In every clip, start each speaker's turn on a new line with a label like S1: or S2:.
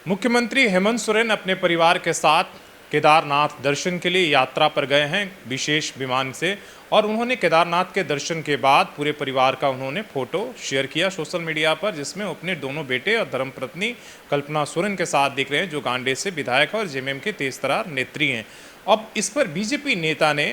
S1: मुख्यमंत्री हेमंत सोरेन अपने परिवार के साथ केदारनाथ दर्शन के लिए यात्रा पर गए हैं विशेष विमान से। और उन्होंने केदारनाथ के दर्शन के बाद पूरे परिवार का उन्होंने फोटो शेयर किया सोशल मीडिया पर, जिसमें वो अपने दोनों बेटे और धर्मपत्नी कल्पना सोरेन के साथ दिख रहे हैं, जो गांडे से विधायक और जेएमएम के तेजतर्रार नेत्री हैं। अब इस पर बीजेपी नेता ने,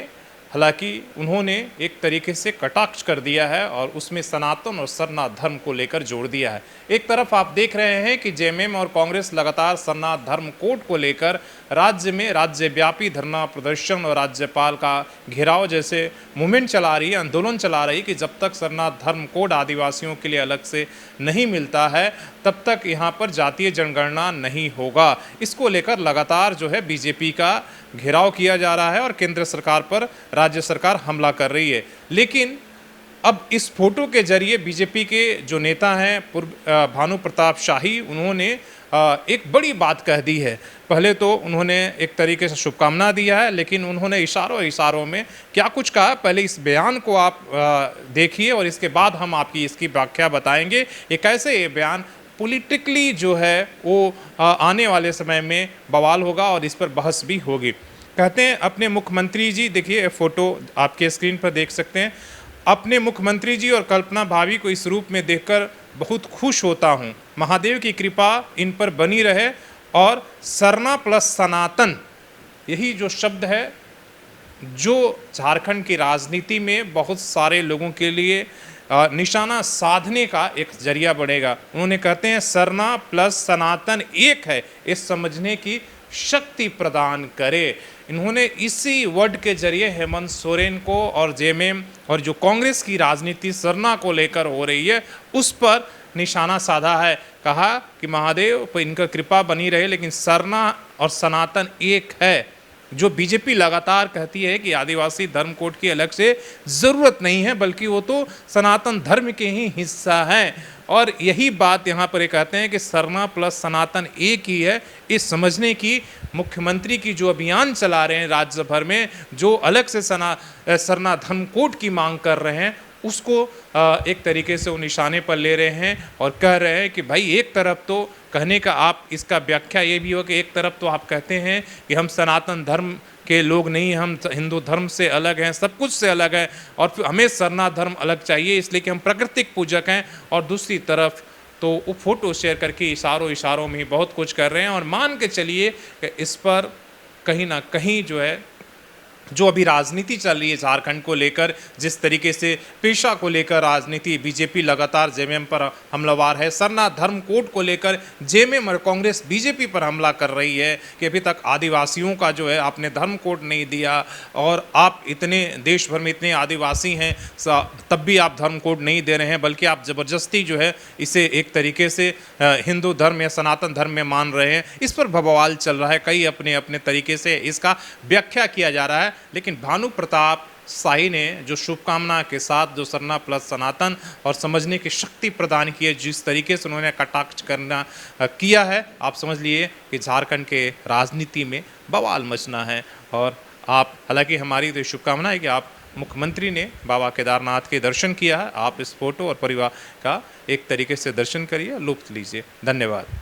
S1: हालांकि उन्होंने एक तरीके से कटाक्ष कर दिया है और उसमें सनातन और सरना धर्म को लेकर जोड़ दिया है। एक तरफ आप देख रहे हैं कि जेएमएम और कांग्रेस लगातार सरना धर्म कोड को लेकर राज्य में राज्यव्यापी धरना प्रदर्शन और राज्यपाल का घेराव जैसे मूवमेंट चला रही है, आंदोलन चला रही है कि जब तक सरना धर्म कोड आदिवासियों के लिए अलग से नहीं मिलता है तब तक यहाँ पर जातीय जनगणना नहीं होगा। इसको लेकर लगातार जो है बीजेपी का घेराव किया जा रहा है और केंद्र सरकार पर राज्य सरकार हमला कर रही है। लेकिन अब इस फोटो के जरिए बीजेपी के जो नेता हैं भानु प्रताप शाही, उन्होंने एक बड़ी बात कह दी है। पहले तो उन्होंने एक तरीके से शुभकामना दिया है, लेकिन उन्होंने इशारों में क्या कुछ कहा, पहले इस बयान को आप देखिए और इसके बाद हम आपकी इसकी व्याख्या बताएंगे। ये कैसे ये बयान पॉलिटिकली जो है वो आने वाले समय में बवाल होगा और इस पर बहस भी होगी। कहते हैं अपने मुख्यमंत्री जी, देखिए फोटो आपके स्क्रीन पर देख सकते हैं, अपने मुख्यमंत्री जी और कल्पना भाभी को इस रूप में देखकर बहुत खुश होता हूं। महादेव की कृपा इन पर बनी रहे और सरना प्लस सनातन, यही जो शब्द है जो झारखंड की राजनीति में बहुत सारे लोगों के लिए निशाना साधने का एक जरिया बढ़ेगा। उन्होंने कहते हैं सरना प्लस सनातन एक है, इस समझने की शक्ति प्रदान करे। इन्होंने इसी वर्ड के जरिए हेमंत सोरेन को और जेएमएम और जो कांग्रेस की राजनीति सरना को लेकर हो रही है उस पर निशाना साधा है। कहा कि महादेव पर इनका कृपा बनी रहे, लेकिन सरना और सनातन एक है। जो बीजेपी लगातार कहती है कि आदिवासी धर्म कोड की अलग से ज़रूरत नहीं है, बल्कि वो तो सनातन धर्म के ही हिस्सा है। और यही बात यहाँ पर ये कहते हैं कि सरना प्लस सनातन एक ही है, इस समझने की मुख्यमंत्री की जो अभियान चला रहे हैं राज्य भर में, जो अलग से सरना धर्म कोड की मांग कर रहे हैं, उसको एक तरीके से वो निशाने पर ले रहे हैं और कह रहे हैं कि भाई एक तरफ तो कहने का आप इसका व्याख्या ये भी हो कि एक तरफ तो आप कहते हैं कि हम सनातन धर्म के लोग नहीं, हम हिंदू धर्म से अलग हैं, सब कुछ से अलग हैं और फिर हमें सरना धर्म अलग चाहिए इसलिए कि हम प्राकृतिक पूजक हैं, और दूसरी तरफ तो वो फोटो शेयर करके इशारों में ही बहुत कुछ कर रहे हैं। और मान के चलिए कि इस पर कहीं ना कहीं जो है जो अभी राजनीति चल रही है झारखंड को लेकर, जिस तरीके से पेशा को लेकर राजनीति बीजेपी लगातार जेएमएम पर हमलावार है, सरना धर्म कोड को लेकर जेएमएम और कांग्रेस बीजेपी पर हमला कर रही है कि अभी तक आदिवासियों का जो है आपने धर्म कोड नहीं दिया और आप इतने देश भर में इतने आदिवासी हैं तब भी आप धर्म कोड नहीं दे रहे हैं, बल्कि आप ज़बरदस्ती जो है इसे एक तरीके से हिंदू धर्म या सनातन धर्म में मान रहे हैं। इस पर बवाल चल रहा है, कई अपने अपने तरीके से इसका व्याख्या किया जा रहा है। लेकिन भानु प्रताप शाही ने जो शुभकामना के साथ जो सरना प्लस सनातन और समझने की शक्ति प्रदान की है, जिस तरीके से उन्होंने कटाक्ष करना किया है, आप समझ लिए कि झारखंड के राजनीति में बवाल मचना है। और आप, हालांकि हमारी तो शुभकामना है कि आप मुख्यमंत्री ने बाबा केदारनाथ के दर्शन किया है, आप इस फोटो और परिवार का एक तरीके से दर्शन करिए, लुत्फ लीजिए। धन्यवाद।